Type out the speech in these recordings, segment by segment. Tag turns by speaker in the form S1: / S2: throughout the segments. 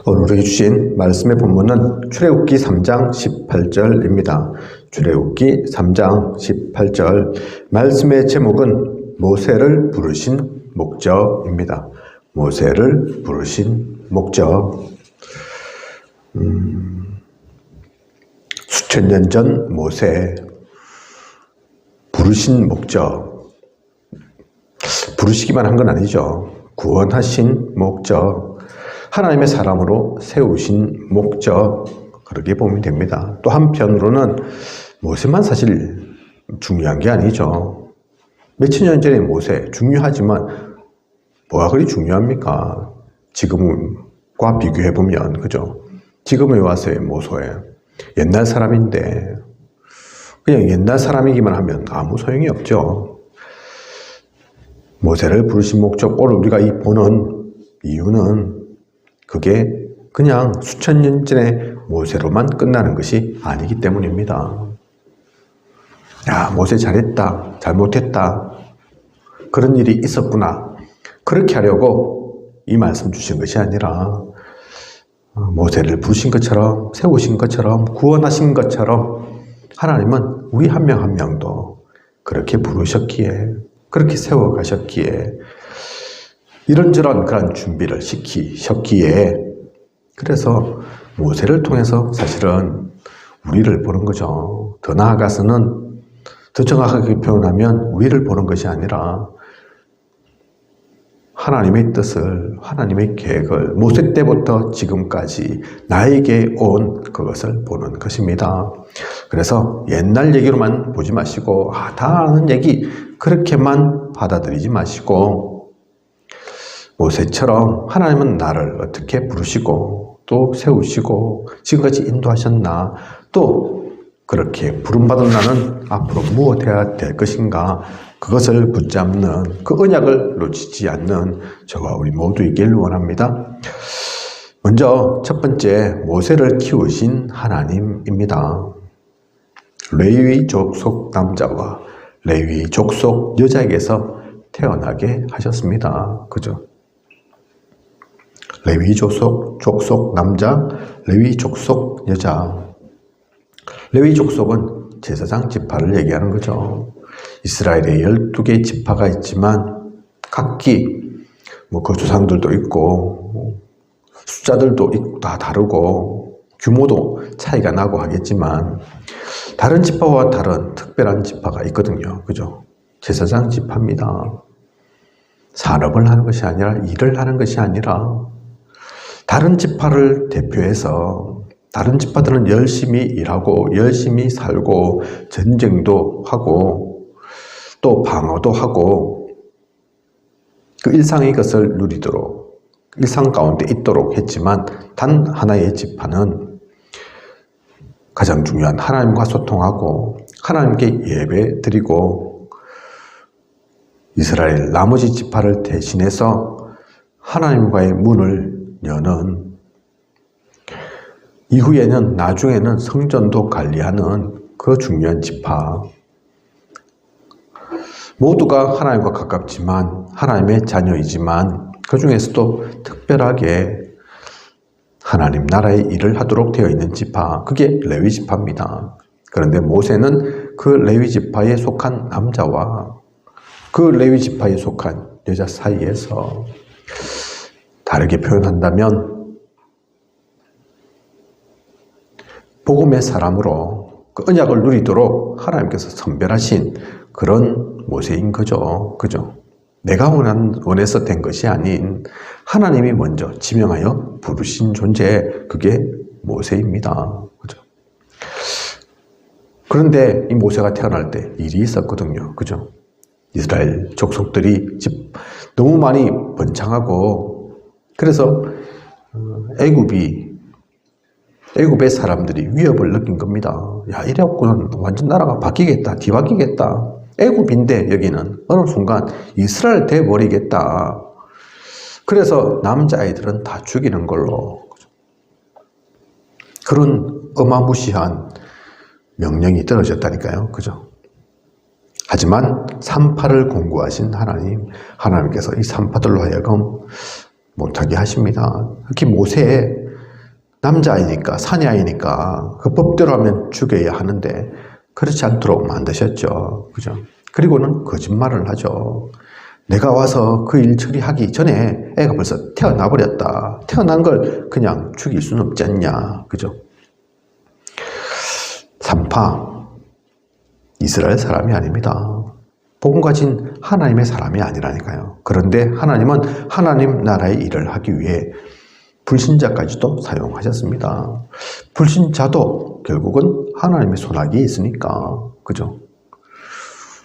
S1: 오늘 우리에게 주신 말씀의 본문은 출애굽기 3장 18절입니다. 출애굽기 3장 18절 말씀의 제목은 모세를 부르신 목적입니다. 모세를 부르신 목적. 수천 년 전 모세 부르신 목적. 부르시기만 한 건 아니죠. 구원하신 목적. 하나님의 사람으로 세우신 목적, 그렇게 보면 됩니다. 또 한편으로는 모세만 사실 중요한 게 아니죠. 몇천 년 전의 모세 중요하지만 뭐가 그리 중요합니까? 지금과 비교해보면, 그죠? 지금에 와서의 모세에 옛날 사람인데 그냥 옛날 사람이기만 하면 아무 소용이 없죠. 모세를 부르신 목적, 오늘 우리가 이 보는 이유는 그게 그냥 수천 년 전의 모세로만 끝나는 것이 아니기 때문입니다. 야, 모세 잘했다, 잘못했다, 그런 일이 있었구나, 그렇게 하려고 이 말씀 주신 것이 아니라 모세를 부르신 것처럼, 세우신 것처럼, 구원하신 것처럼 하나님은 우리 한 명 한 명도 그렇게 부르셨기에, 그렇게 세워가셨기에, 이런저런 그런 준비를 시키셨기에, 그래서 모세를 통해서 사실은 우리를 보는 거죠. 더 나아가서는, 더 정확하게 표현하면 우리를 보는 것이 아니라 하나님의 뜻을, 하나님의 계획을 모세 때부터 지금까지 나에게 온 그것을 보는 것입니다. 그래서 옛날 얘기로만 보지 마시고 다 아는 얘기 그렇게만 받아들이지 마시고, 모세처럼 하나님은 나를 어떻게 부르시고 또 세우시고 지금까지 인도하셨나, 또 그렇게 부름받은 나는 앞으로 무엇해야 될 것인가, 그것을 붙잡는 그 언약을 놓치지 않는 저와 우리 모두이길 원합니다. 먼저 첫 번째, 모세를 키우신 하나님입니다. 레위 족속 남자와 레위 족속 여자에게서 태어나게 하셨습니다. 그죠? 레위 족속 남자, 레위 족속 여자. 레위 족속은 제사장 지파를 얘기하는 거죠. 이스라엘에 12개의 지파가 있지만 각기 그 조상들도 있고 숫자들도 있고 다 다르고 규모도 차이가 나고 하겠지만 다른 지파와 다른 특별한 지파가 있거든요. 그죠? 제사장 지파입니다. 산업을 하는 것이 아니라, 일을 하는 것이 아니라, 다른 지파를 대표해서 다른 지파들은 열심히 일하고 열심히 살고 전쟁도 하고 또 방어도 하고 그 일상의 것을 누리도록, 일상 가운데 있도록 했지만, 단 하나의 지파는 가장 중요한 하나님과 소통하고 하나님께 예배 드리고 이스라엘 나머지 지파를 대신해서 하나님과의 문을 여는, 이후에는 나중에는 성전도 관리하는 그 중요한 지파, 모두가 하나님과 가깝지만 하나님의 자녀이지만 그 중에서도 특별하게 하나님 나라의 일을 하도록 되어 있는 지파, 그게 레위 지파입니다. 그런데 모세는 그 레위 지파에 속한 남자와 그 레위 지파에 속한 여자 사이에서, 다르게 표현한다면 복음의 사람으로 그 언약을 누리도록 하나님께서 선별하신 그런 모세인 거죠. 그죠? 내가 원해서 된 것이 아닌 하나님이 먼저 지명하여 부르신 존재, 그게 모세입니다. 그죠? 그런데 이 모세가 태어날 때 일이 있었거든요. 그죠? 이스라엘 족속들이 너무 많이 번창하고, 그래서 애굽의 사람들이 위협을 느낀 겁니다. 야, 이래갖고는 완전 나라가 바뀌겠다, 뒤바뀌겠다. 애굽인데 여기는 어느 순간 이스라엘 돼버리겠다. 그래서 남자아이들은 다 죽이는 걸로, 그런 어마무시한 명령이 떨어졌다니까요. 그죠? 하지만 산파를 공고하신 하나님께서 이 산파들로 하여금 못하게 하십니다. 특히 모세의 남자아이니까, 사내아이니까 그 법대로 하면 죽여야 하는데 그렇지 않도록 만드셨죠. 그죠? 그리고는 거짓말을 하죠. 내가 와서 그 일 처리하기 전에 애가 벌써 태어나 버렸다. 태어난 걸 그냥 죽일 수는 없지 않냐. 그죠? 산파, 이스라엘 사람이 아닙니다. 복음 가진 하나님의 사람이 아니라니까요. 그런데 하나님은 하나님 나라의 일을 하기 위해 불신자까지도 사용하셨습니다. 불신자도 결국은 하나님의 손아귀에 있으니까. 그죠?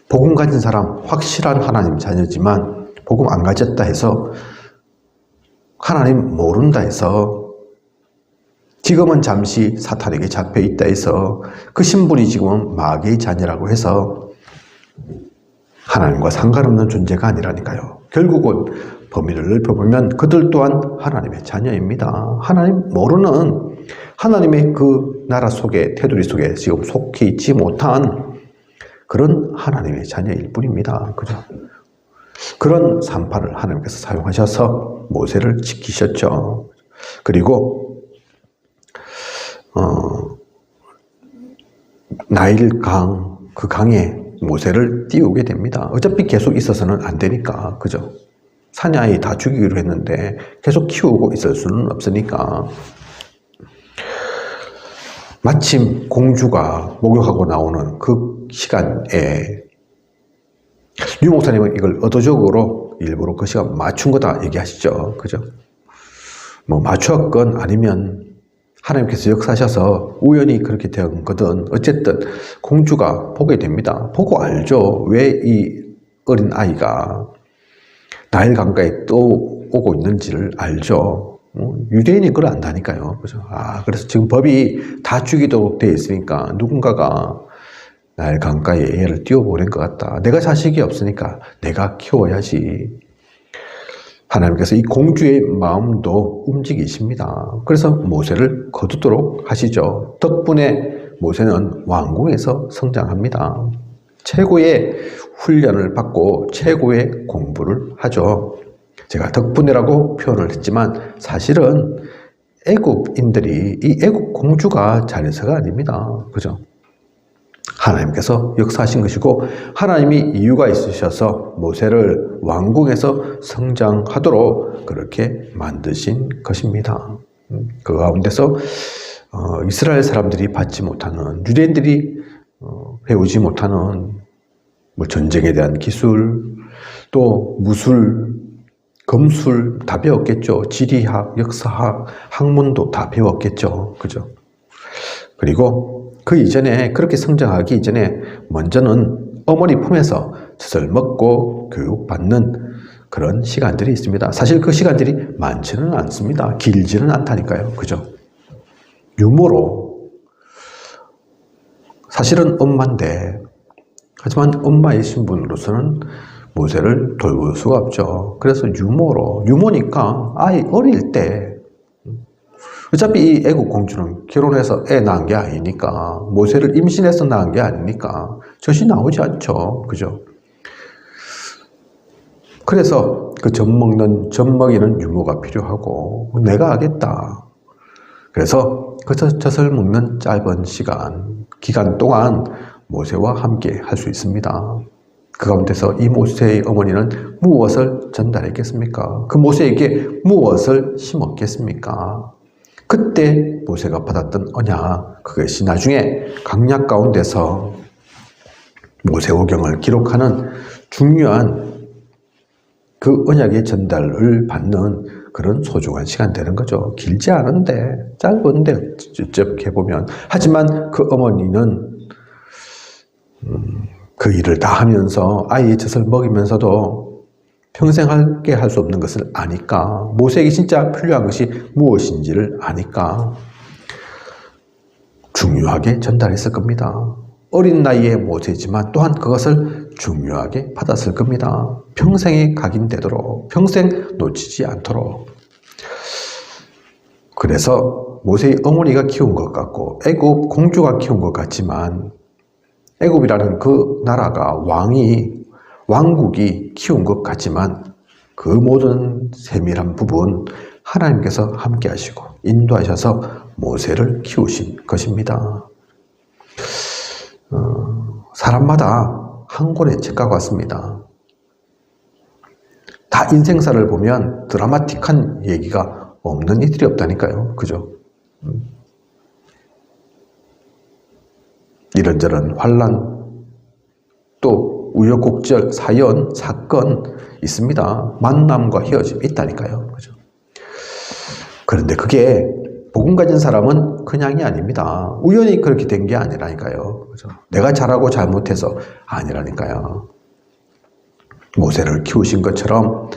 S1: 복음 가진 사람, 확실한 하나님 자녀지만 복음 안 가졌다 해서 하나님 모른다 해서 지금은 잠시 사탄에게 잡혀 있다 해서 그 신분이 지금은 마귀의 자녀라고 해서 하나님과 상관없는 존재가 아니라니까요. 결국은 범위를 넓혀보면 그들 또한 하나님의 자녀입니다. 하나님 모르는 하나님의 그 나라 속에, 테두리 속에 지금 속해 있지 못한 그런 하나님의 자녀일 뿐입니다. 그죠? 그런 산파를 하나님께서 사용하셔서 모세를 지키셨죠. 그리고 나일 강, 그 강에 모세를 띄우게 됩니다. 어차피 계속 있어서는 안 되니까. 그죠? 사냥이 다 죽이기로 했는데 계속 키우고 있을 수는 없으니까. 마침 공주가 목욕하고 나오는 그 시간에 류 목사님은 이걸 의도적으로 일부러 그 시간 맞춘 거다 얘기하시죠. 그죠? 뭐 맞추었건 아니면 하나님께서 역사하셔서 우연히 그렇게 된 거든 어쨌든 공주가 보게 됩니다. 보고 알죠. 왜 이 어린 아이가 나일 강가에 또 오고 있는지를 알죠. 유대인이 그걸 안다니까요. 그죠? 그래서 지금 법이 다 죽이도록 되어 있으니까 누군가가 나일 강가에 얘를 띄워보낸 것 같다. 내가 자식이 없으니까 내가 키워야지. 하나님께서 이 공주의 마음도 움직이십니다. 그래서 모세를 거두도록 하시죠. 덕분에 모세는 왕궁에서 성장합니다. 최고의 훈련을 받고 최고의 공부를 하죠. 제가 덕분에라고 표현을 했지만 사실은 애굽인들이 이 애굽 공주가 잘해서가 아닙니다. 그죠? 하나님께서 역사하신 것이고 하나님이 이유가 있으셔서 모세를 왕궁에서 성장하도록 그렇게 만드신 것입니다. 그 가운데서 이스라엘 사람들이 받지 못하는, 유대인들이 배우지 못하는 뭐 전쟁에 대한 기술, 또 무술, 검술 다 배웠겠죠. 지리학, 역사학, 학문도 다 배웠겠죠. 그죠? 그리고 그 이전에 그렇게 성장하기 이전에 먼저는 어머니 품에서 젖을 먹고 교육받는 그런 시간들이 있습니다. 사실 그 시간들이 많지는 않습니다. 길지는 않다니까요. 그죠? 유모로 사실은 엄마인데 하지만 엄마의 신분으로서는 모세를 돌볼 수가 없죠. 그래서 유모니까 아이 어릴 때 어차피 이 애국 공주는 결혼해서 애 낳은 게 아니니까 모세를 임신해서 낳은 게 아니니까 젖이 나오지 않죠. 그죠? 그래서 그 젖 먹이는 유모가 필요하고 내가 하겠다. 그래서 그 젖을 먹는 짧은 기간 동안 모세와 함께 할 수 있습니다. 그 가운데서 이 모세의 어머니는 무엇을 전달했겠습니까? 그 모세에게 무엇을 심었겠습니까? 그때 모세가 받았던 언약, 그것이 나중에 강약 가운데서 모세오경을 기록하는 중요한 그 언약의 전달을 받는 그런 소중한 시간 되는 거죠. 길지 않은데, 짧은데, 쭉 해보면. 하지만 그 어머니는 그 일을 다 하면서 아이의 젖을 먹이면서도 평생 함께 할 수 없는 것을 아니까, 모세에게 진짜 필요한 것이 무엇인지를 아니까 중요하게 전달했을 겁니다. 어린 나이의 모세지만 또한 그것을 중요하게 받았을 겁니다. 평생에 각인되도록, 평생 놓치지 않도록. 그래서 모세의 어머니가 키운 것 같고 애굽 공주가 키운 것 같지만 애굽이라는 그 나라가 왕국이 키운 것 같지만 그 모든 세밀한 부분 하나님께서 함께 하시고 인도하셔서 모세를 키우신 것입니다. 사람마다 한 권의 책과 같습니다. 다 인생사를 보면 드라마틱한 얘기가 없는 이들이 없다니까요. 그죠? 이런저런 환난, 또 우여곡절, 사연, 사건 있습니다. 만남과 헤어짐 있다니까요. 그죠? 그런데 그게 복음 가진 사람은 그냥이 아닙니다. 우연히 그렇게 된 게 아니라니까요. 그죠? 내가 잘하고 잘못해서 아니라니까요. 모세를 키우신 것처럼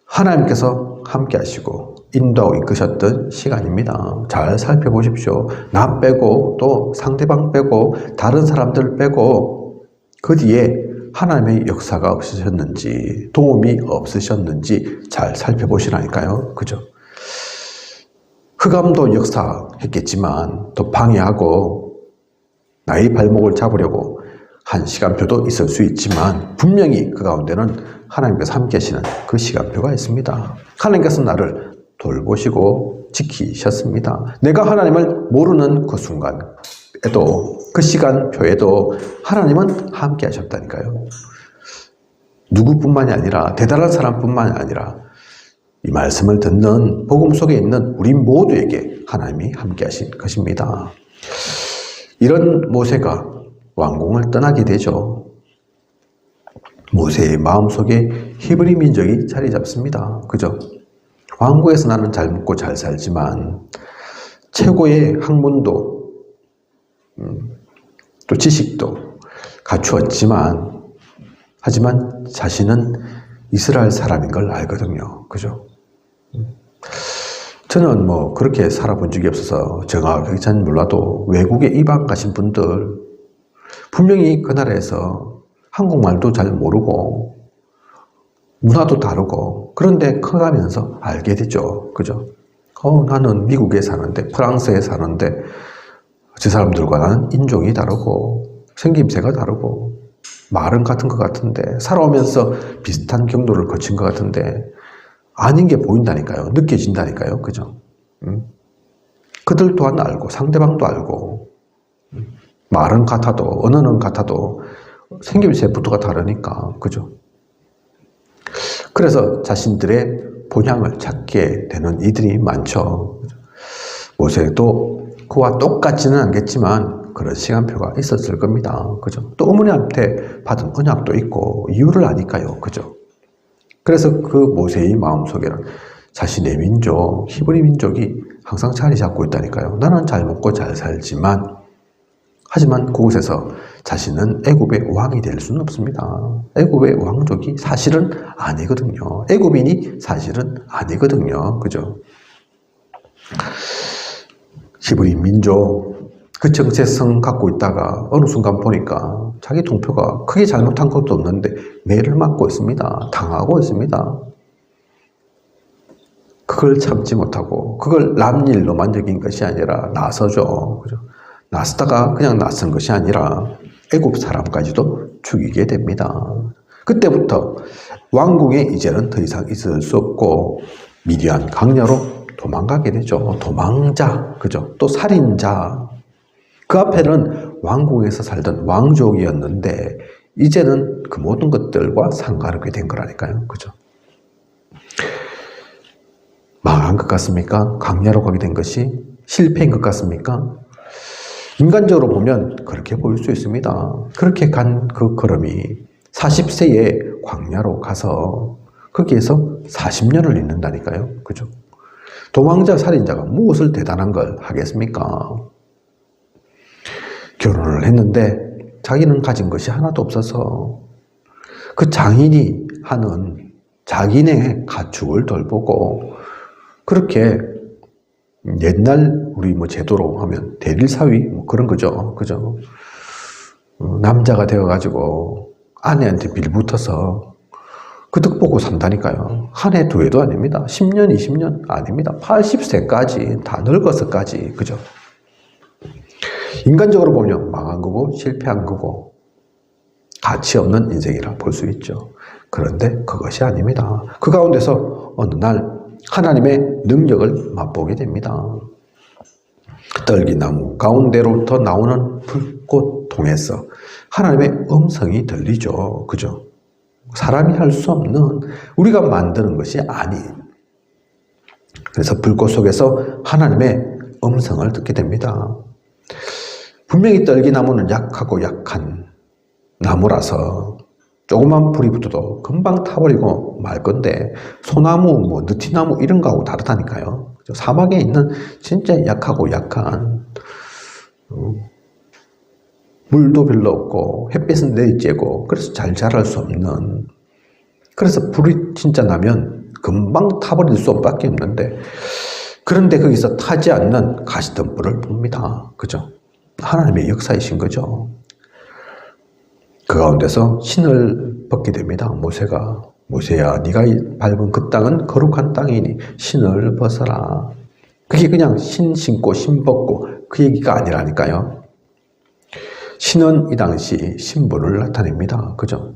S1: 하나님께서 함께 하시고 인도하고 이끄셨던 시간입니다. 잘 살펴보십시오. 나 빼고 또 상대방 빼고 다른 사람들 빼고 그 뒤에 하나님의 역사가 없으셨는지 도움이 없으셨는지 잘 살펴보시라니까요. 그죠? 흑암도 역사했겠지만 또 방해하고 나의 발목을 잡으려고 한 시간표도 있을 수 있지만 분명히 그 가운데는 하나님께서 함께 하시는 그 시간표가 있습니다. 하나님께서 나를 돌보시고 지키셨습니다. 내가 하나님을 모르는 그 순간에도 그 시간표에도 하나님은 함께 하셨다니까요. 누구뿐만이 아니라 대단한 사람뿐만이 아니라 이 말씀을 듣는 복음 속에 있는 우리 모두에게 하나님이 함께 하신 것입니다. 이런 모세가 왕궁을 떠나게 되죠. 모세의 마음속에 히브리 민족이 자리 잡습니다. 그죠? 왕궁에서 나는 잘 먹고 잘 살지만 최고의 학문도 또 지식도 갖추었지만 하지만 자신은 이스라엘 사람인 걸 알거든요. 그죠? 저는 뭐 그렇게 살아본 적이 없어서 정확하게 잘 몰라도 외국에 이방 가신 분들 분명히 그 나라에서 한국말도 잘 모르고 문화도 다르고 그런데 커가면서 알게 되죠. 그죠? 나는 미국에 사는데 프랑스에 사는데 저 사람들과 나는 인종이 다르고 생김새가 다르고 말은 같은 것 같은데 살아오면서 비슷한 경로를 거친 것 같은데 아닌 게 보인다니까요. 느껴진다니까요. 그죠? 그들 또한 알고 상대방도 알고 말은 같아도 언어는 같아도 생김새부터가 다르니까 그죠? 그래서 자신들의 본향을 찾게 되는 이들이 많죠. 모세도 그와 똑같지는 않겠지만 그런 시간표가 있었을 겁니다. 그죠? 또 어머니한테 받은 언약도 있고 이유를 아니까요. 그죠? 그래서 그 모세의 마음속에는 자신의 민족, 히브리 민족이 항상 자리 잡고 있다니까요. 나는 잘 먹고 잘 살지만 하지만 그곳에서 자신은 애굽의 왕이 될 수는 없습니다. 애굽의 왕족이 사실은 아니거든요. 애굽인이 사실은 아니거든요. 그죠? 히브리 민족 그 정체성 갖고 있다가 어느 순간 보니까 자기 동표가 크게 잘못한 것도 없는데 매를 맞고 있습니다. 당하고 있습니다. 그걸 참지 못하고 그걸 남 일로만 여긴 것이 아니라 나서죠. 그죠? 나서다가 그냥 나선 것이 아니라 애굽 사람까지도 죽이게 됩니다. 그때부터 왕궁에 이제는 더 이상 있을 수 없고 미디안 강야로 도망가게 되죠. 도망자, 그죠? 또 살인자. 그 앞에는 왕궁에서 살던 왕족이었는데 이제는 그 모든 것들과 상관없게 된 거라니까요. 그죠? 망한 것 같습니까? 강야로 가게 된 것이 실패인 것 같습니까? 인간적으로 보면 그렇게 보일 수 있습니다. 그렇게 간 그 걸음이 40세에 광야로 가서 거기에서 40년을 있는다니까요. 그죠? 도망자, 살인자가 무엇을 대단한 걸 하겠습니까? 결혼을 했는데 자기는 가진 것이 하나도 없어서 그 장인이 하는 자기네 가축을 돌보고 그렇게 옛날 우리 뭐 제도로 하면 대릴사위 뭐 그런 거죠. 그죠? 남자가 되어가지고 아내한테 빌붙어서 그 덕 보고 산다니까요. 한 해, 두 해도 아닙니다. 10년, 20년 아닙니다. 80세까지 다 늙어서까지. 그죠? 인간적으로 보면 망한 거고 실패한 거고 가치 없는 인생이라 볼 수 있죠. 그런데 그것이 아닙니다. 그 가운데서 어느 날 하나님의 능력을 맛보게 됩니다. 떨기나무 가운데로부터 나오는 불꽃 통해서 하나님의 음성이 들리죠. 그죠? 사람이 할 수 없는, 우리가 만드는 것이 아닌. 그래서 불꽃 속에서 하나님의 음성을 듣게 됩니다. 분명히 떨기나무는 약하고 약한 나무라서 조그만 불이 붙어도 금방 타버리고 말 건데, 소나무, 느티나무 이런 거하고 다르다니까요. 사막에 있는 진짜 약하고 약한, 물도 별로 없고 햇빛은 내리쬐고 그래서 잘 자랄 수 없는, 그래서 불이 진짜 나면 금방 타버릴 수밖에 없는데, 그런데 거기서 타지 않는 가시덤불을 봅니다. 그죠? 하나님의 역사이신 거죠. 그 가운데서 신을 벗게 됩니다. 모세가. 모세야, 네가 밟은 그 땅은 거룩한 땅이니 신을 벗어라. 그게 그냥 신 신고 신 벗고 그 얘기가 아니라니까요. 신은 이 당시 신분을 나타냅니다. 그죠?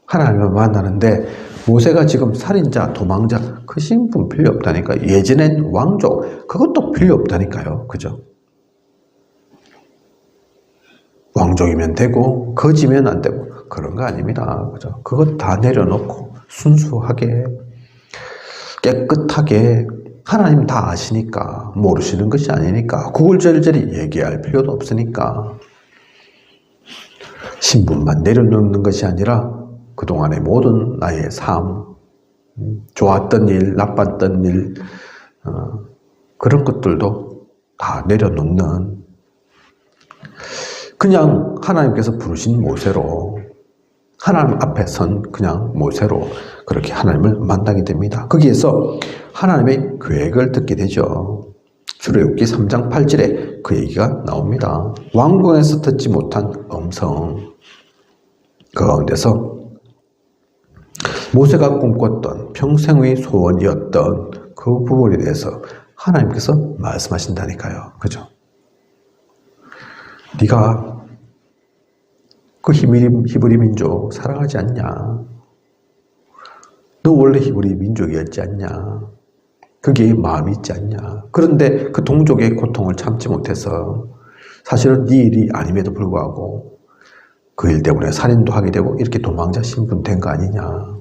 S1: 하나님을 만나는데 모세가 지금 살인자, 도망자, 그 신분 필요 없다니까요. 예전엔 왕족, 그것도 필요 없다니까요. 그죠? 왕족이면 되고 거지면 안 되고 그런 거 아닙니다. 그죠? 그것 다 내려놓고 순수하게 깨끗하게, 하나님 다 아시니까, 모르시는 것이 아니니까, 구글절절히 얘기할 필요도 없으니까 신분만 내려놓는 것이 아니라 그동안의 모든 나의 삶, 좋았던 일, 나빴던 일, 그런 것들도 다 내려놓는, 그냥 하나님께서 부르신 모세로, 하나님 앞에 선 그냥 모세로 그렇게 하나님을 만나게 됩니다. 거기에서 하나님의 계획을 듣게 되죠. 출애굽기 3장 8절에 그 얘기가 나옵니다. 왕궁에서 듣지 못한 음성, 그 가운데서 모세가 꿈꿨던 평생의 소원이었던 그 부분에 대해서 하나님께서 말씀하신다니까요. 그죠? 네가 그 히브리 민족 사랑하지 않냐? 너 원래 히브리 민족이었지 않냐? 그게 마음이 있지 않냐? 그런데 그 동족의 고통을 참지 못해서 사실은 네 일이 아님에도 불구하고 그 일 때문에 살인도 하게 되고 이렇게 도망자 신분 된 거 아니냐?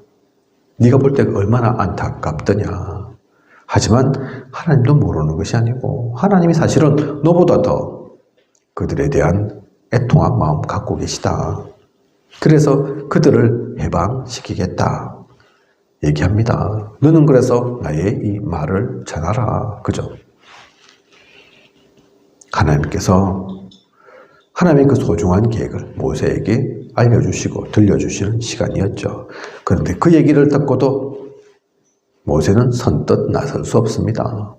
S1: 네가 볼 때 얼마나 안타깝더냐? 하지만 하나님도 모르는 것이 아니고 하나님이 사실은 너보다 더 그들에 대한 애통한 마음 갖고 계시다. 그래서 그들을 해방시키겠다 얘기합니다. 너는 그래서 나의 이 말을 전하라. 그죠? 하나님께서 하나님의 그 소중한 계획을 모세에게 알려주시고 들려주시는 시간이었죠. 그런데 그 얘기를 듣고도 모세는 선뜻 나설 수 없습니다.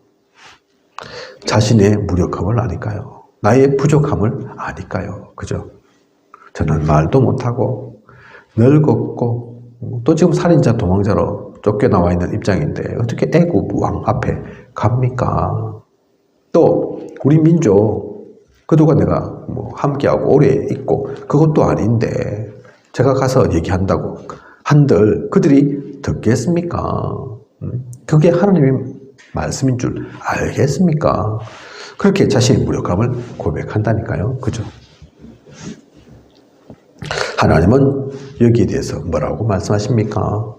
S1: 자신의 무력함을 아니까요. 나의 부족함을 아니까요. 그죠? 저는 말도 못하고 늙었고 또 지금 살인자 도망자로 쫓겨나와 있는 입장인데 어떻게 애굽 왕 앞에 갑니까? 또 우리 민족 그동안 내가 함께하고 오래 있고 그것도 아닌데 제가 가서 얘기한다고 한들 그들이 듣겠습니까? 그게 하나님의 말씀인 줄 알겠습니까? 그렇게 자신의 무력함을 고백한다니까요. 그죠? 하나님은 여기에 대해서 뭐라고 말씀하십니까?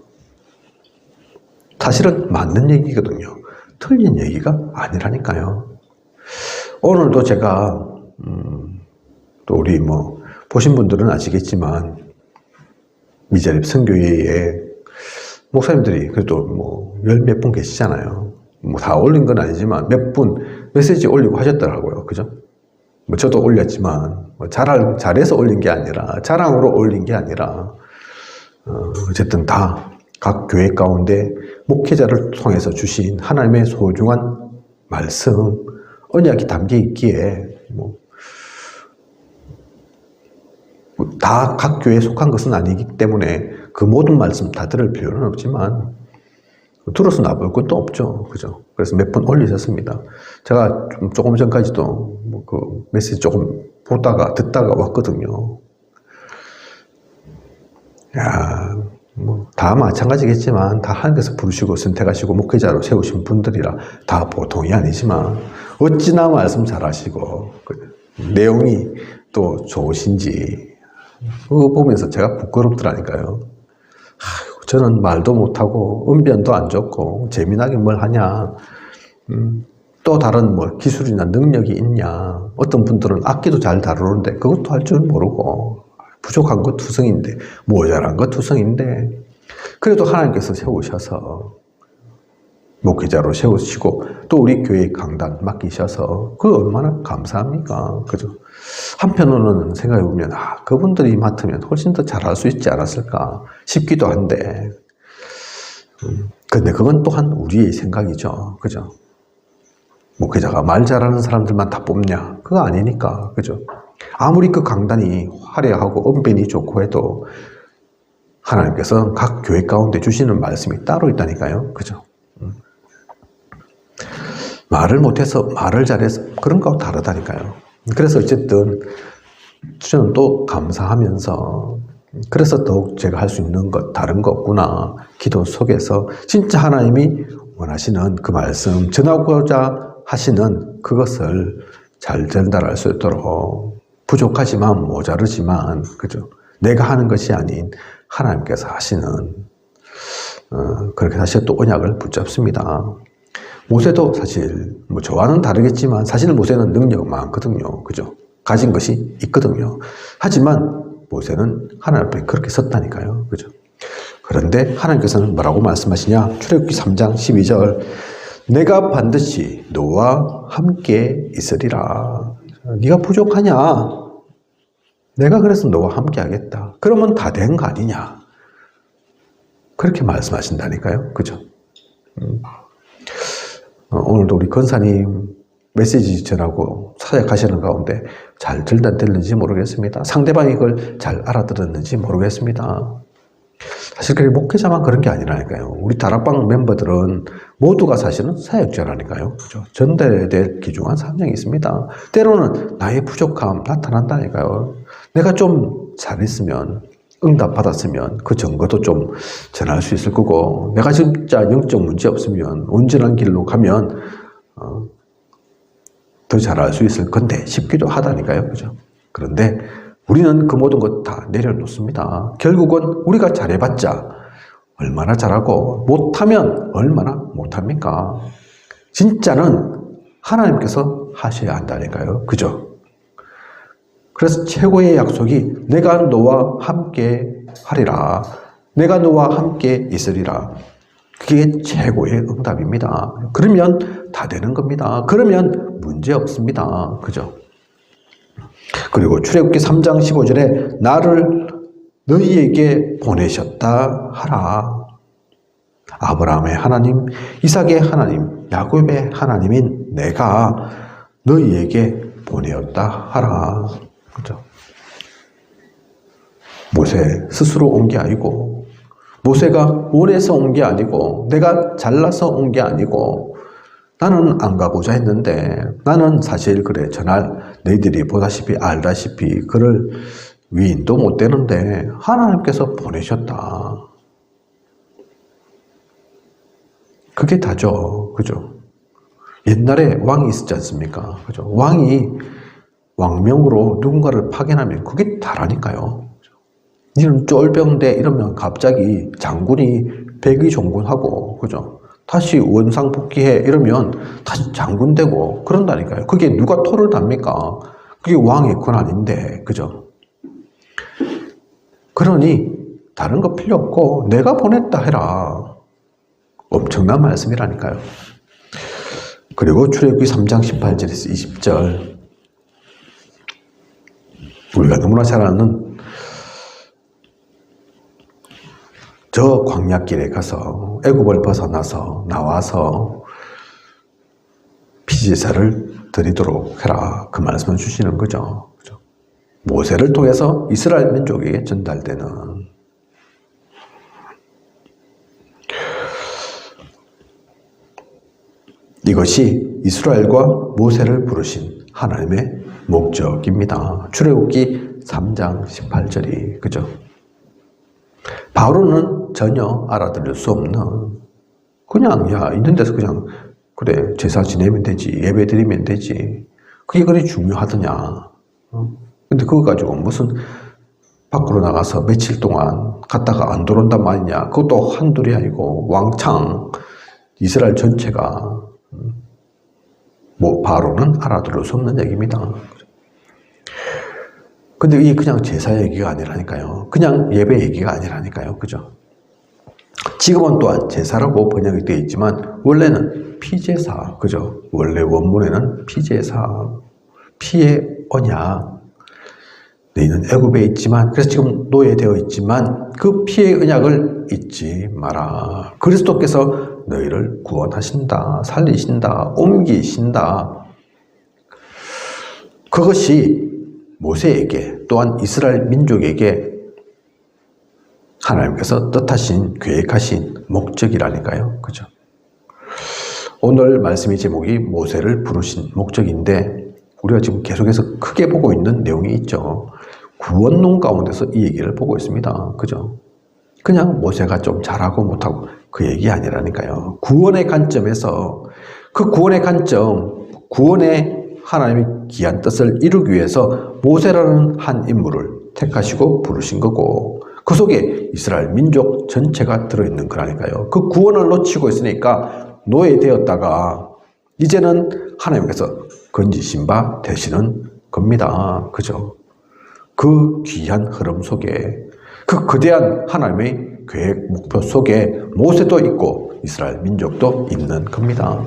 S1: 사실은 맞는 얘기거든요. 틀린 얘기가 아니라니까요. 오늘도 제가 또 우리 보신 분들은 아시겠지만 미자립 선교회에 목사님들이 그래도 열 몇 분 계시잖아요. 다 올린 건 아니지만 몇 분 메시지 올리고 하셨더라고요. 그죠? 저도 올렸지만 잘해서 올린 게 아니라 자랑으로 올린 게 아니라 어쨌든 다 각 교회 가운데 목회자를 통해서 주신 하나님의 소중한 말씀, 언약이 담겨 있기에 다 각 교회에 속한 것은 아니기 때문에 그 모든 말씀 다 들을 필요는 없지만 들어서 나볼 것도 없죠. 그죠? 그래서 몇 번 올리셨습니다. 제가 조금 전까지도 그 메시지 조금 듣다가 왔거든요. 야, 뭐 다 마찬가지겠지만 다 하나님께서 부르시고 선택하시고 목회자로 세우신 분들이라 다 보통이 아니지만 어찌나 말씀 잘하시고 내용이 또 좋으신지 그거 보면서 제가 부끄럽더라니까요. 저는 말도 못하고 언변도 안 좋고 재미나게 뭘 하냐, 또 다른 뭐 기술이나 능력이 있냐. 어떤 분들은 악기도 잘 다루는데 그것도 할 줄 모르고 부족한 거 투성인데 모자란 거 투성인데 그래도 하나님께서 세우셔서 목회자로 세우시고 또 우리 교회 강단 맡기셔서 그 얼마나 감사합니까? 그죠? 한편으로는 생각해 보면 그분들이 맡으면 훨씬 더 잘할 수 있지 않았을까 싶기도 한데 근데 그건 또한 우리의 생각이죠. 그죠? 목회자가 말 잘하는 사람들만 다 뽑냐? 그거 아니니까. 그죠? 아무리 그 강단이 화려하고 언변이 좋고 해도 하나님께서 각 교회 가운데 주시는 말씀이 따로 있다니까요. 그죠? 말을 못해서 말을 잘해서 그런 거하고 다르다니까요. 그래서 어쨌든 저는 또 감사하면서 그래서 더욱 제가 할 수 있는 것 다른 거 없구나. 기도 속에서 진짜 하나님이 원하시는 그 말씀 전하고자 하시는 그것을 잘 전달할 수 있도록 부족하지만 모자르지만 그죠? 내가 하는 것이 아닌 하나님께서 하시는 그렇게 다시 또 언약을 붙잡습니다. 모세도 사실 뭐 저와는 다르겠지만 사실 모세는 능력 많거든요. 그죠? 가진 것이 있거든요. 하지만 모세는 하나님 앞에 그렇게 섰다니까요. 그죠? 그런데 하나님께서는 뭐라고 말씀하시냐? 출애굽기 3장 12절 내가 반드시 너와 함께 있으리라. 네가 부족하냐? 내가 그래서 너와 함께 하겠다. 그러면 다 된 거 아니냐? 그렇게 말씀하신다니까요. 그죠? 오늘도 우리 권사님 메시지 전하고 사역하시는 가운데 잘 들렸는지 모르겠습니다. 상대방이 이걸 잘 알아들었는지 모르겠습니다. 사실 그게 목회자만 그런 게 아니라니까요. 우리 다락방 멤버들은 모두가 사실은 사역자라니까요. 그죠? 전달해야 될 귀중한 사명이 있습니다. 때로는 나의 부족함 나타난다니까요. 내가 좀 잘했으면 응답 받았으면 그 증거도 좀 전할 수 있을 거고 내가 진짜 영적 문제 없으면 온전한 길로 가면 더 잘할 수 있을 건데 싶기도 하다니까요. 그죠? 그런데 우리는 그 모든 것 다 내려놓습니다. 결국은 우리가 잘해봤자 얼마나 잘하고 못하면 얼마나 못합니까? 진짜는 하나님께서 하셔야 한다니까요. 그죠? 그래서 최고의 약속이 내가 너와 함께 하리라. 내가 너와 함께 있으리라. 그게 최고의 응답입니다. 그러면 다 되는 겁니다. 그러면 문제 없습니다. 그죠? 그리고 출애굽기 3장 15절에 나를 너희에게 보내셨다 하라. 아브라함의 하나님, 이삭의 하나님, 야곱의 하나님인 내가 너희에게 보내었다 하라. 그죠? 모세 스스로 온 게 아니고 모세가 원해서 온 게 아니고 내가 잘나서 온 게 아니고 나는 안 가고자 했는데 나는 사실 그래 전날 너희들이 보다시피 알다시피 그럴 위인도 못 되는데 하나님께서 보내셨다. 그게 다죠. 그죠? 옛날에 왕이 있었지 않습니까? 그죠? 왕이 왕명으로 누군가를 파견하면 그게 다라니까요. 이런 쫄병대 이러면 갑자기 장군이 백의종군하고 그죠? 다시 원상 복귀해 이러면 다시 장군 되고 그런다니까요. 그게 누가 토를 답니까? 그게 왕의 권한인데 그죠? 그러니 다른 거 필요 없고 내가 보냈다 해라. 엄청난 말씀이라니까요. 그리고 출애굽기 3장 18절에서 20절 우리가 너무나 잘 아는 저 광야길에 가서 애굽을 벗어나서 나와서 피제사를 드리도록 해라. 그 말씀을 주시는 거죠. 그죠? 모세를 통해서 이스라엘 민족에게 전달되는 이것이 이스라엘과 모세를 부르신 하나님의 목적입니다. 출애굽기 3장 18절이 그죠? 바로는 전혀 알아들을 수 없는, 그냥 야 있는 데서 그냥 그래 제사 지내면 되지, 예배 드리면 되지, 그게 그리 중요하더냐. 근데 그거 가지고 무슨 밖으로 나가서 며칠 동안 갔다가 안 들어온단 말이냐. 그것도 한둘이 아니고 왕창 이스라엘 전체가, 뭐 바로는 알아들을 수 없는 얘기입니다. 근데 이게 그냥 제사 얘기가 아니라니까요. 그냥 예배 얘기가 아니라니까요. 그죠? 지금은 또한 제사라고 번역이 되어 있지만 원래는 피제사, 그죠? 원래 원문에는 피제사, 피의 언약. 너희는 애굽에 있지만, 그래서 지금 노예되어 있지만 그 피의 언약을 잊지 마라. 그리스도께서 너희를 구원하신다, 살리신다, 옮기신다. 그것이 모세에게 또한 이스라엘 민족에게 하나님께서 뜻하신, 계획하신 목적이라니까요. 그죠? 오늘 말씀의 제목이 모세를 부르신 목적인데 우리가 지금 계속해서 크게 보고 있는 내용이 있죠. 구원론 가운데서 이 얘기를 보고 있습니다. 그죠? 그냥 모세가 좀 잘하고 못하고 그 얘기 아니라니까요. 구원의 관점에서, 그 구원의 관점, 구원의 하나님의 귀한 뜻을 이루기 위해서 모세라는 한 인물을 택하시고 부르신 거고, 그 속에 이스라엘 민족 전체가 들어있는 거라니까요. 그 구원을 놓치고 있으니까 노예되었다가 이제는 하나님께서 건지신 바 되시는 겁니다. 그죠? 그 귀한 흐름 속에, 그 거대한 하나님의 계획, 목표 속에 모세도 있고 이스라엘 민족도 있는 겁니다.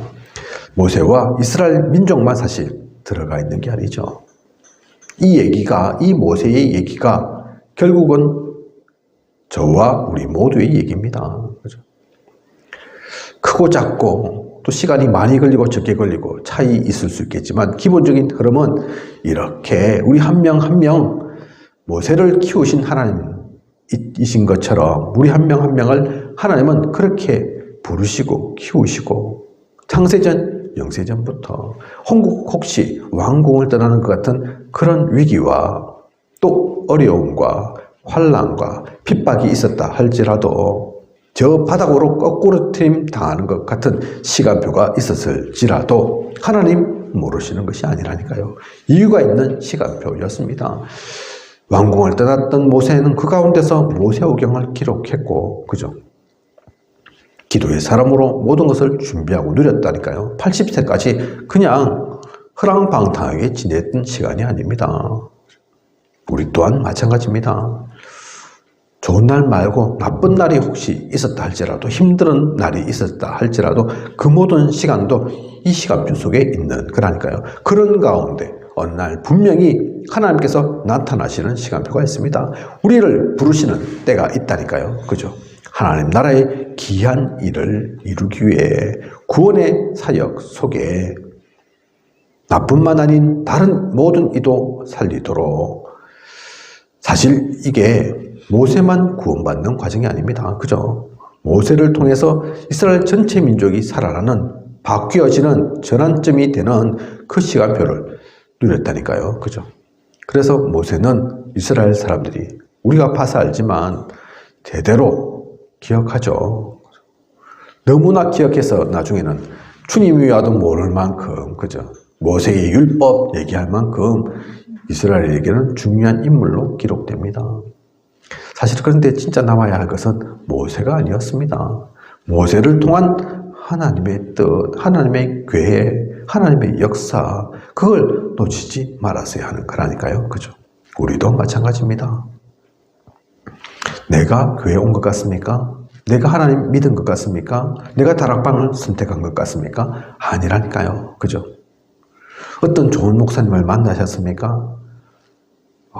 S1: 모세와 이스라엘 민족만 사실 들어가 있는 게 아니죠. 이 얘기가, 이 모세의 얘기가 결국은 저와 우리 모두의 얘기입니다. 그죠? 크고 작고 또 시간이 많이 걸리고 적게 걸리고 차이 있을 수 있겠지만 기본적인 흐름은 이렇게 우리 한 명 한 명 모세를 키우신 하나님이신 것처럼 우리 한 명 한 명을 하나님은 그렇게 부르시고 키우시고 창세전 영세전부터 홍국혹시 왕궁을 떠나는 것 같은 그런 위기와 또 어려움과 환난과 핍박이 있었다 할지라도, 저 바닥으로 거꾸로 트임 당하는 것 같은 시간표가 있었을지라도 하나님 모르시는 것이 아니라니까요. 이유가 있는 시간표였습니다. 왕궁을 떠났던 모세는 그 가운데서 모세오경을 기록했고, 그죠? 기도의 사람으로 모든 것을 준비하고 누렸다니까요. 80세까지 그냥 허랑방탕하게 지냈던 시간이 아닙니다. 우리 또한 마찬가지입니다. 좋은 날 말고 나쁜 날이 혹시 있었다 할지라도, 힘든 날이 있었다 할지라도 그 모든 시간도 이 시간표 속에 있는 거라니까요. 그런 가운데 어느 날 분명히 하나님께서 나타나시는 시간표가 있습니다. 우리를 부르시는 때가 있다니까요. 그죠? 하나님 나라의 귀한 일을 이루기 위해 구원의 사역 속에 나뿐만 아닌 다른 모든 이도 살리도록, 사실 이게 모세만 구원받는 과정이 아닙니다. 그죠? 모세를 통해서 이스라엘 전체 민족이 살아나는, 바뀌어지는 전환점이 되는 그 시간표를 누렸다니까요. 그죠? 그래서 모세는 이스라엘 사람들이, 우리가 봐서 알지만 제대로 기억하죠. 너무나 기억해서 나중에는 주님이 와도 모를 만큼, 그죠? 모세의 율법 얘기할 만큼 이스라엘에게는 중요한 인물로 기록됩니다. 사실 그런데 진짜 남아야 할 것은 모세가 아니었습니다. 모세를 통한 하나님의 뜻, 하나님의 계획, 하나님의 역사, 그걸 놓치지 말았어야 하는 거라니까요. 그죠? 우리도 마찬가지입니다. 내가 교회에 온 것 같습니까? 내가 하나님 믿은 것 같습니까? 내가 다락방을 선택한 것 같습니까? 아니라니까요. 그죠? 어떤 좋은 목사님을 만나셨습니까?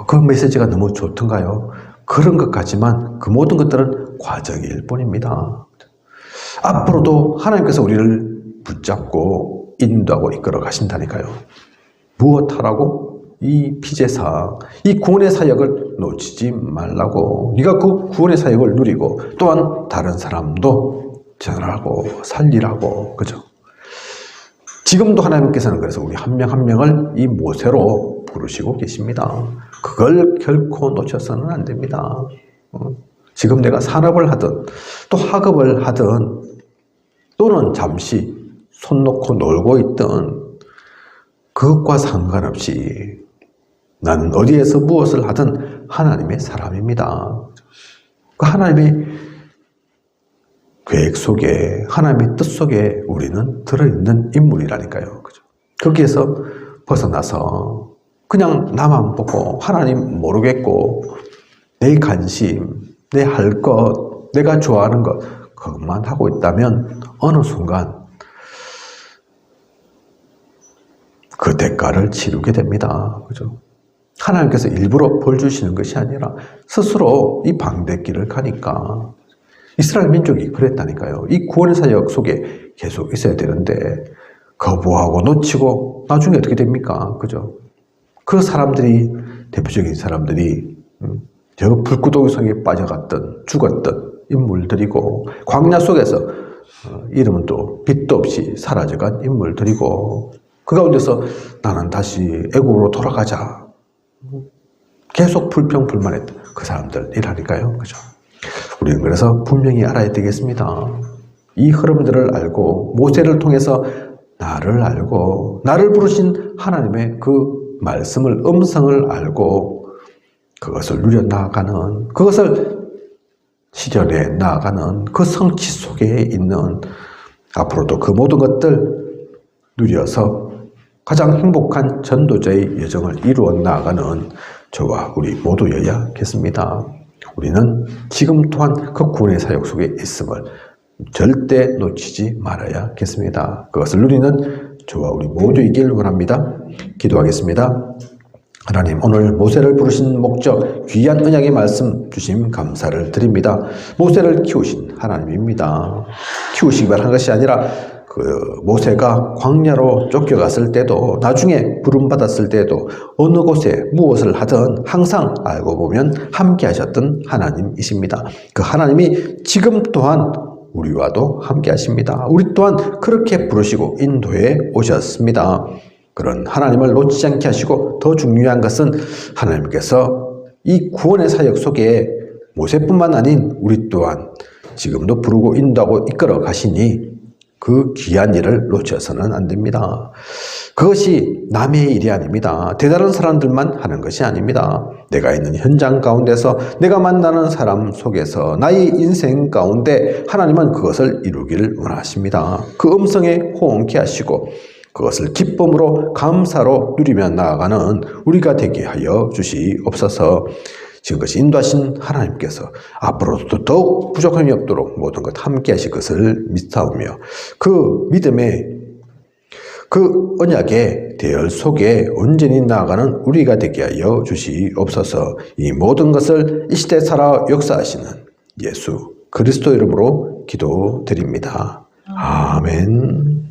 S1: 그 메시지가 너무 좋던가요? 그런 것 같지만 그 모든 것들은 과정일 뿐입니다. 앞으로도 하나님께서 우리를 붙잡고 인도하고 이끌어 가신다니까요. 무엇하라고? 이 피제사, 이 구원의 사역을 놓치지 말라고. 네가 그 구원의 사역을 누리고 또한 다른 사람도 전하고 살리라고. 그죠? 지금도 하나님께서는 그래서 우리 한 명 한 명을 이 모세로 부르시고 계십니다. 그걸 결코 놓쳐서는 안 됩니다. 지금 내가 산업을 하든 또 학업을 하든 또는 잠시 손 놓고 놀고 있든 그것과 상관없이 나는 어디에서 무엇을 하든 하나님의 사람입니다. 그 하나님의 계획 속에, 하나님의 뜻 속에 우리는 들어있는 인물이라니까요. 그죠? 거기에서 벗어나서 그냥 나만 보고 하나님 모르겠고 내 관심, 내 할 것, 내가 좋아하는 것 그것만 하고 있다면 어느 순간 그 대가를 치르게 됩니다. 그죠? 하나님께서 일부러 벌 주시는 것이 아니라 스스로 이 방대길을 가니까 이스라엘 민족이 그랬다니까요. 이 구원의 사역 속에 계속 있어야 되는데 거부하고 놓치고 나중에 어떻게 됩니까? 그죠? 그 사람들이 대표적인 사람들이 저 불구덩이 속에 빠져갔던 죽었던 인물들이고 광야 속에서 이름은 또 빛도 없이 사라져간 인물들이고 그 가운데서 나는 다시 애국으로 돌아가자 계속 불평불만했던 그 사람들이라니까요. 그죠? 우리는 그래서 분명히 알아야 되겠습니다. 이 흐름들을 알고 모세를 통해서 나를 알고 나를 부르신 하나님의 그 말씀을 음성을 알고 그것을 누려나가는 그것을 실현해 나아가는 그 성취 속에 있는 앞으로도 그 모든 것들 누려서 가장 행복한 전도자의 여정을 이루어 나아가는 저와 우리 모두여야겠습니다. 우리는 지금 또한 그 구원의 사역 속에 있음을 절대 놓치지 말아야겠습니다. 그것을 누리는 저와 우리 모두이길 원합니다. 기도하겠습니다. 하나님, 오늘 모세를 부르신 목적, 귀한 언약의 말씀 주심 감사를 드립니다. 모세를 키우신 하나님입니다. 키우시기 바란 것이 아니라 그 모세가 광야로 쫓겨갔을 때도 나중에 부름받았을 때도 어느 곳에 무엇을 하든 항상 알고 보면 함께 하셨던 하나님이십니다. 그 하나님이 지금 또한 우리와도 함께 하십니다. 우리 또한 그렇게 부르시고 인도해 오셨습니다. 그런 하나님을 놓치지 않게 하시고 더 중요한 것은 하나님께서 이 구원의 사역 속에 모세뿐만 아닌 우리 또한 지금도 부르고 인도하고 이끌어 가시니 그 귀한 일을 놓쳐서는 안 됩니다. 그것이 남의 일이 아닙니다. 대단한 사람들만 하는 것이 아닙니다. 내가 있는 현장 가운데서 내가 만나는 사람 속에서 나의 인생 가운데 하나님은 그것을 이루기를 원하십니다. 그 음성에 호응케 하시고 그것을 기쁨으로 감사로 누리며 나아가는 우리가 되게 하여 주시옵소서. 지금까지 인도하신 하나님께서 앞으로도 더욱 부족함이 없도록 모든 것 함께 하실 것을 믿사오며 그 믿음의 그 언약의 대열 속에 온전히 나아가는 우리가 되게 하여 주시옵소서. 이 모든 것을 이 시대 살아 역사하시는 예수 그리스도 이름으로 기도드립니다. 아멘.